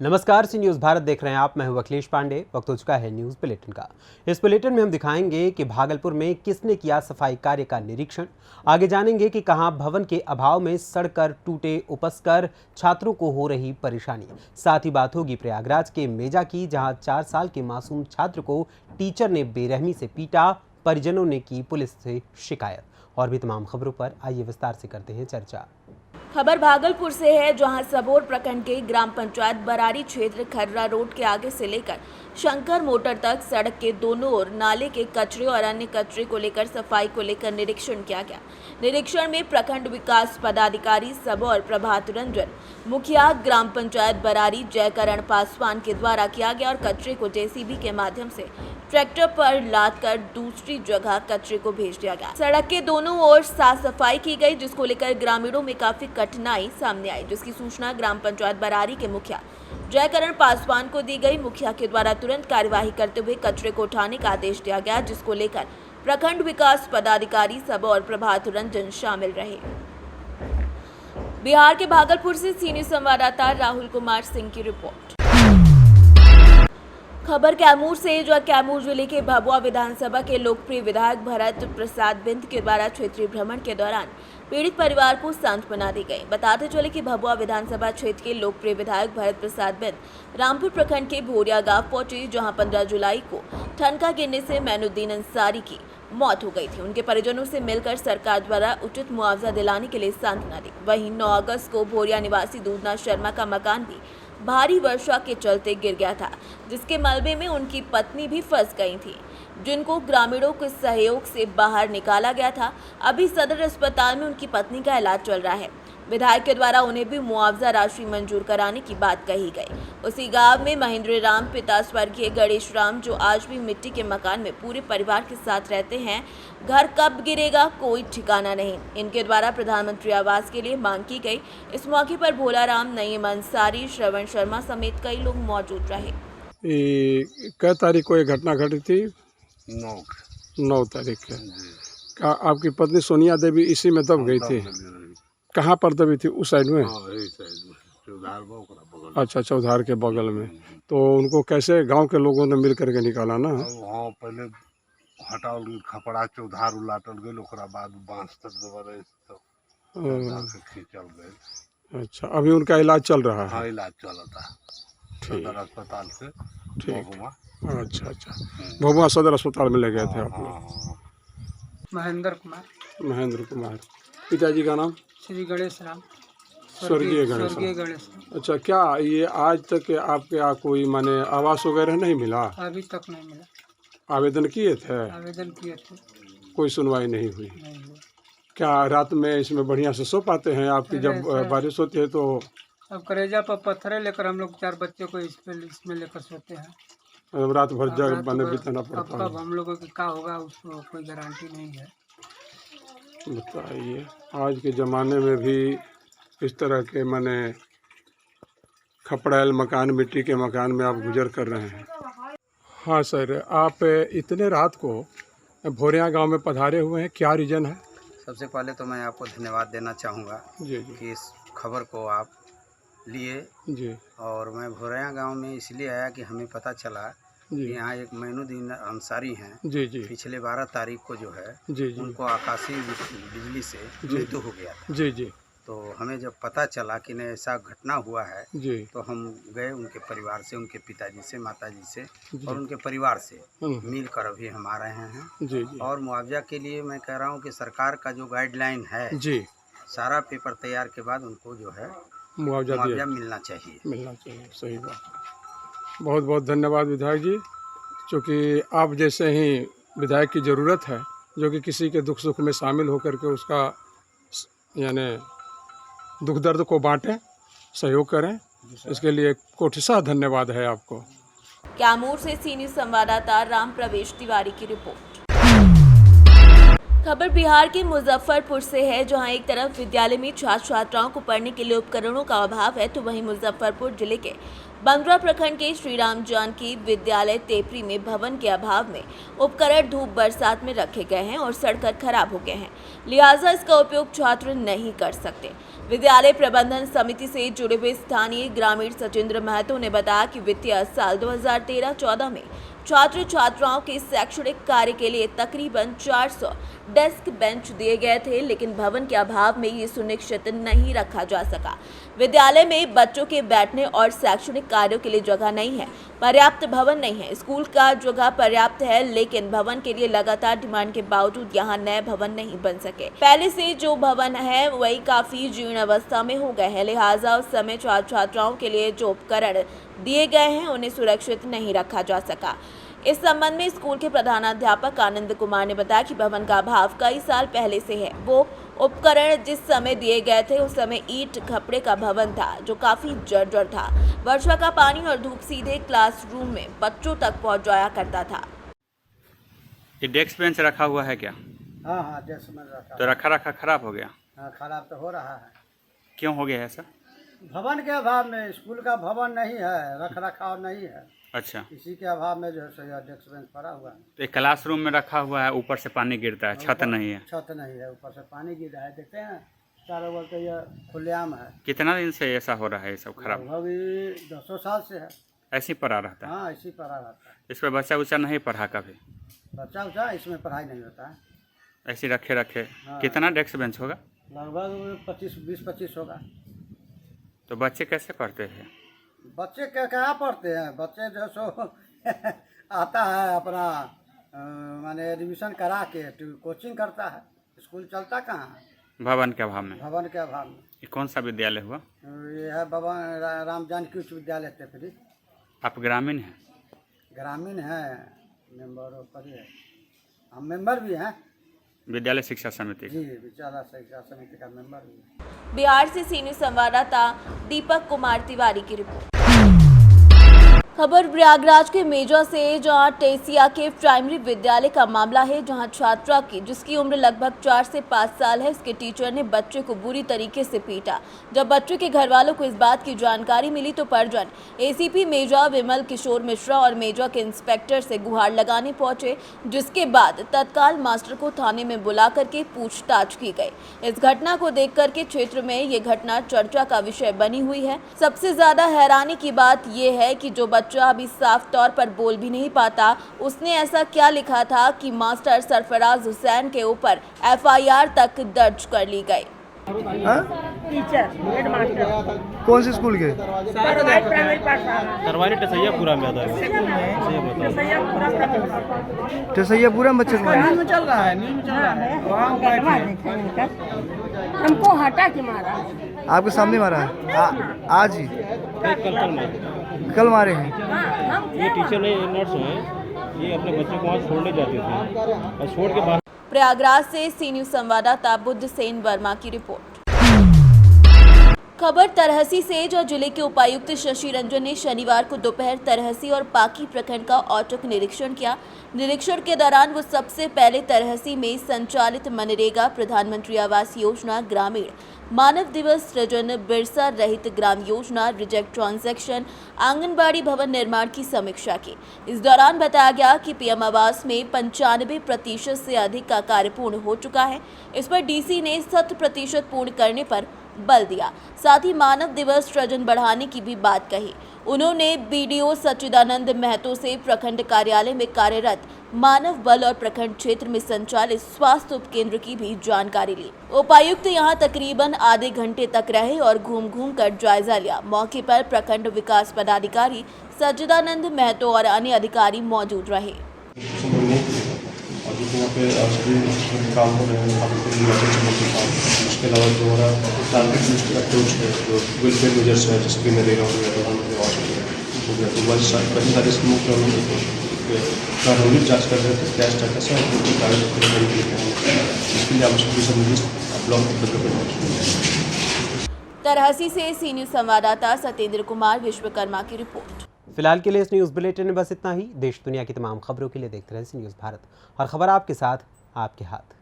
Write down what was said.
नमस्कार, सी न्यूज़ भारत देख रहे हैं आप। मैं हूं अखिलेश पांडे। वक्त हो चुका है न्यूज़ बुलेटिन का। इस बुलेटिन में हम दिखाएंगे कि भागलपुर में किसने किया सफाई कार्य का निरीक्षण। आगे जानेंगे कि कहां भवन के अभाव में सड़कर टूटे उपस कर छात्रों को हो रही परेशानी। साथ ही बात होगी प्रयागराज के मेजा की, जहां 4 साल के मासूम छात्र को टीचर ने बेरहमी से पीटा, परिजनों ने की पुलिस से शिकायत। और भी तमाम खबरों पर आइए विस्तार से करते हैं चर्चा। खबर भागलपुर से है, जहां सबौर प्रखंड के ग्राम पंचायत बरारी क्षेत्र खर्रा रोड के आगे से लेकर शंकर मोटर तक सड़क के दोनों ओर नाले के कचरे और अन्य कचरे को लेकर सफाई को लेकर निरीक्षण किया गया। निरीक्षण में प्रखंड विकास पदाधिकारी सबौर प्रभात रंजन, मुखिया ग्राम पंचायत बरारी जयकरण पासवान के द्वारा किया गया और कचरे को जेसीबी के माध्यम से ट्रैक्टर पर लाद कर दूसरी जगह कचरे को भेज दिया गया। सड़क के दोनों ओर साफ सफाई की गई, जिसको लेकर ग्रामीणों में काफी कठिनाई सामने आई, जिसकी सूचना ग्राम पंचायत बरारी के मुखिया जयकरण पासवान को दी गई। मुखिया के द्वारा तुरंत कार्यवाही करते हुए कचरे को उठाने का आदेश दिया गया, जिसको लेकर प्रखंड विकास पदाधिकारी सबौर प्रभात रंजन शामिल रहे। बिहार के भागलपुर से सी न्यूज़ संवाददाता राहुल कुमार सिंह की रिपोर्ट। खबर कैमूर से, जो कैमूर जिले के भभुआ विधानसभा के लोकप्रिय विधायक भरत प्रसाद बिंद के द्वारा क्षेत्रीय भ्रमण के दौरान पीड़ित परिवार को सांत्वना दी गई। बताते चले कि भभुआ विधानसभा क्षेत्र के लोकप्रिय विधायक भरत प्रसाद बिंद रामपुर प्रखंड के भोरिया गांव पहुंचे, जहां 15 जुलाई को ठनका गिरने से मैनुद्दीन अंसारी की मौत हो गई थी। उनके परिजनों से मिलकर सरकार द्वारा उचित मुआवजा दिलाने के लिए सांत्वना दी। वहीं 9 अगस्त को भोरिया निवासी दूधनाथ शर्मा का मकान भी भारी वर्षा के चलते गिर गया था, जिसके मलबे में उनकी पत्नी भी फंस गई थी, जिनको ग्रामीणों के सहयोग से बाहर निकाला गया था। अभी सदर अस्पताल में उनकी पत्नी का इलाज चल रहा है। विधायक के द्वारा उन्हें भी मुआवजा राशि मंजूर कराने की बात कही गई। उसी गांव में महेंद्र राम पिता स्वर्गीय गणेश राम, जो आज भी मिट्टी के मकान में पूरे परिवार के साथ रहते हैं, घर कब गिरेगा कोई ठिकाना नहीं। इनके द्वारा प्रधानमंत्री आवास के लिए मांग की गई। इस मौके पर भोला राम, नईम अंसारी, श्रवण शर्मा समेत कई लोग मौजूद रहे। कै तारीख को ये घटना घटी थी? 9 तारीख के। क्या आपकी पत्नी सोनिया देवी इसी में दब गई थी? कहाँ पर दबी थी? उस साइड में? अच्छा, चौधार के बगल में। तो उनको कैसे गांव के लोगों ने मिल करके निकाला ना? हाँ, पहले हटाओ खपड़ा चौधार उलाटल गए, ओकरा बाद बांस तक दबा तो खींचल गए। अच्छा, अभी उनका इलाज चल रहा है? हाँ, इलाज चलता है सदर अस्पताल से। ठीक। अच्छा, भभुआ सदर अस्पताल में ले गए थे आप लोग? महेंद्र कुमार। पिताजी का नाम? श्री गणेश राम, स्वर्गीय गणेश राम। अच्छा, क्या ये आज तक आपके यहाँ कोई माने आवास वगैरह नहीं मिला? अभी तक नहीं मिला। आवेदन किए थे? आवेदन किए थे, कोई सुनवाई नहीं हुई। नहीं हुआ। क्या रात में इसमें बढ़िया से सो पाते हैं आपकी? जब बारिश होती है तो अब करेजा पर पत्थरे लेकर हम लोग 4 बच्चों को इसमें लेकर सोते हैं। रात भर जग बने बिताना पड़ता है। कब हम लोगों की क्या होगा उसको कोई गारंटी नहीं है। बताइए, आज के ज़माने में भी इस तरह के माने खपड़ैल मकान, मिट्टी के मकान में आप गुजर कर रहे हैं। हाँ सर, आप इतने रात को भोरिया गांव में पधारे हुए हैं, क्या रीज़न है? सबसे पहले तो मैं आपको धन्यवाद देना चाहूँगा जी कि इस खबर को आप लिए जी। और मैं भोरिया गांव में इसलिए आया कि हमें पता चला कि यहाँ एक मैनुद्दीन अंसारी हैं। जी। पिछले 12 तारीख को जो है जी। उनको आकाशीय बिजली से मृत्यु हो गया था। जी। तो हमें जब पता चला कि नहीं ऐसा घटना हुआ है जी, तो हम गए उनके परिवार से, उनके पिताजी से, माताजी से और उनके परिवार से मिलकर अभी हम आ रहे हैं। जी। और मुआवजा के लिए मैं कह रहा हूँ कि सरकार का जो गाइडलाइन है जी, सारा पेपर तैयार के बाद उनको जो है मुआवजा मिलना चाहिए। सही बात। बहुत बहुत धन्यवाद विधायक जी, क्योंकि आप जैसे ही विधायक की ज़रूरत है, जो कि किसी के दुख सुख में शामिल होकर के उसका यानी दुख दर्द को बांटें, सहयोग करें, इसके लिए कोटिशा धन्यवाद है आपको। कैमूर से सी न्यूज़ संवाददाता राम प्रवेश तिवारी की रिपोर्ट। खबर बिहार के मुजफ्फरपुर से है, जहां एक तरफ विद्यालय में छात्र छात्राओं को पढ़ने के लिए उपकरणों का अभाव है, तो वहीं मुजफ्फरपुर जिले के बंगरा प्रखंड के श्री राम जानकी विद्यालय तेपरी में भवन के अभाव में उपकरण धूप बरसात में रखे गए हैं और सड़कर खराब हो गए हैं, लिहाजा इसका उपयोग छात्र नहीं कर सकते। विद्यालय प्रबंधन समिति से जुड़े हुए स्थानीय ग्रामीण सचिंद्र महतो ने बताया कि वित्तीय साल 2013-14 में छात्र छात्राओं के शैक्षणिक कार्य के लिए तकरीबन 400 डेस्क बेंच दिए गए थे, लेकिन भवन के अभाव में ये सुनिश्चित नहीं रखा जा सका। विद्यालय में बच्चों के बैठने और शैक्षणिक कार्यों के लिए जगह नहीं है, पर्याप्त भवन नहीं है। स्कूल का जगह पर्याप्त है, लेकिन भवन के लिए लगातार डिमांड के बावजूद यहाँ नए भवन नहीं बन सके। पहले से जो भवन है वही काफी जीर्ण अवस्था में हो गए हैं, लिहाजा उस समय छात्र छात्राओं के लिए जो उपकरण दिए गए हैं उन्हें सुरक्षित नहीं रखा जा सका। इस संबंध में स्कूल के प्रधानाध्यापक आनंद कुमार ने बताया कि भवन का अभाव कई साल पहले से है। वो उपकरण जिस समय दिए गए थे उस समय ईंट खपड़े का भवन था जो काफी जर्जर था। वर्षा का पानी और धूप सीधे क्लासरूम में बच्चों तक पहुंच जाया करता था। ये डेस्क बेंच रखा हुआ है क्या? हाँ, डेस्क में रखा। तो रखा खराब हो गया? हाँ, खराब तो हो रहा है। क्यों हो गया है ऐसा? भवन के अभाव में, स्कूल का भवन नहीं है, रख रखाव नहीं है। अच्छा, इसी के अभाव में जो है सही डेस्क बेंच पड़ा हुआ है। तो एक क्लासरूम में रखा हुआ है, ऊपर से पानी गिरता है, छत नहीं है। छत नहीं है, ऊपर से पानी गिर रहा है। देखते हैं चारों ओर तो ये खुलेआम है। कितना दिन से ऐसा हो रहा है ये सब खराब? लगभग 200 साल से है। ऐसे ही पड़ा रहता है? हाँ, ऐसी पढ़ा रहता है। इस पर बच्चा उच्चा नहीं पढ़ा कभी? बच्चा उच्चा इसमें पढ़ाई नहीं होता है। ऐसे रखे हाँ। कितना डेस्क बेंच होगा? लगभग 20-25 होगा। तो बच्चे कैसे पढ़ते हैं? बच्चे क्या पढ़ते हैं? बच्चे जो सो आता है अपना माने एडमिशन करा के कोचिंग करता है, स्कूल चलता कहाँ है? भवन के अभाव में? भवन के अभाव में। ये कौन सा विद्यालय हुआ? ये है भवन राम जानकी उच्च विद्यालय तेपरी। आप ग्रामीण हैं? ग्रामीण है, मेंबर ऊपर है, हम मेंबर भी हैं। विद्यालय शिक्षा समिति? जी, विद्यालय शिक्षा समिति का मेंबर भी है। बिहार से सीनियर संवाददाता दीपक कुमार तिवारी की रिपोर्ट। खबर प्रयागराज के मेजा से, जहां टेसिया के प्राइमरी विद्यालय का मामला है, जहां छात्रा की जिसकी उम्र लगभग 4 से 5 साल है, इसके टीचर ने बच्चे को बुरी तरीके से पीटा। जब बच्चे के घर वालों को इस बात की जानकारी मिली तो परिजन एसीपी मेजा विमल किशोर मिश्रा और मेजा के इंस्पेक्टर से गुहार लगाने पहुंचे, जिसके बाद तत्काल मास्टर को थाने में बुला करके पूछताछ की गई। इस घटना को देख करके क्षेत्र में ये घटना चर्चा का विषय बनी हुई है। सबसे ज्यादा हैरानी की बात यह है कि जो बच्चा अभी साफ तौर पर बोल भी नहीं पाता, उसने ऐसा क्या लिखा था कि मास्टर सरफराज हुसैन के ऊपर एफआईआर तक दर्ज कर ली गई। टीचर हेड मास्टर कौन से स्कूल के? प्राइमरी पाठशाला करवानी टसैयापुरा में आता है। टसैयापुरा में बच्चे नींद में चल रहा है, नींद में चल रहा है। वहाँ बैठे हमको हटा के मारा। आपके सामने मारा है? आज ही? कल मारे हैं? ये टीचर नहीं, नर्स हैं, ये अपने बच्चे को वहाँ छोड़ने जाते थे और छोड़ के बाद। प्रयागराज से सी न्यूज संवाददाता बुद्ध सेन वर्मा की रिपोर्ट। खबर तरहसी से, जो जिले के उपायुक्त शशि रंजन ने शनिवार को दोपहर तरहसी और पाकी प्रखंड का औचक निरीक्षण किया। निरीक्षण के दौरान वो सबसे पहले तरहसी में संचालित मनरेगा, प्रधानमंत्री आवास योजना ग्रामीण, मानव दिवस सृजन, बिरसा रहित ग्राम योजना, रिजेक्ट ट्रांजैक्शन, आंगनबाड़ी भवन निर्माण की समीक्षा की। इस दौरान बताया गया कि पीएम आवास में 95% से अधिक का कार्य पूर्ण हो चुका है। इस पर डीसी ने 100% पूर्ण करने पर बल दिया। साथ ही मानव दिवस सृजन बढ़ाने की भी बात कही। उन्होंने बीडीओ सच्चिदानंद महतो से प्रखंड कार्यालय में कार्यरत मानव बल और प्रखंड क्षेत्र में संचालित स्वास्थ्य उपकेंद्र की भी जानकारी ली। उपायुक्त यहां तकरीबन आधे घंटे तक रहे और घूम कर जायजा लिया। मौके पर प्रखंड विकास पदाधिकारी सच्चिदानंद महतो और अन्य अधिकारी मौजूद रहे। यहाँ पे सभी काम हो रहे हैं, उसके अलावा जो हमारा टारगेट अप्रोच है, जो वेलफेयर मेजर्स है, जैसे कि नरेगा हो गया, प्रधानमंत्री आवास हो गया, तो वह कई सारे स्कीमों के हम रोलिंग जाँच कर रहे थे, क्या स्टेटस है, उनके कागज इसके लिए आवश्यक ब्लॉक। तरहसी से सी न्यूज संवाददाता सत्येंद्र कुमार विश्वकर्मा की रिपोर्ट। फिलहाल के लिए इस न्यूज़ बुलेटिन में बस इतना ही। देश दुनिया की तमाम खबरों के लिए देखते रहें सी न्यूज़ भारत, और खबर आपके साथ, आपके हाथ।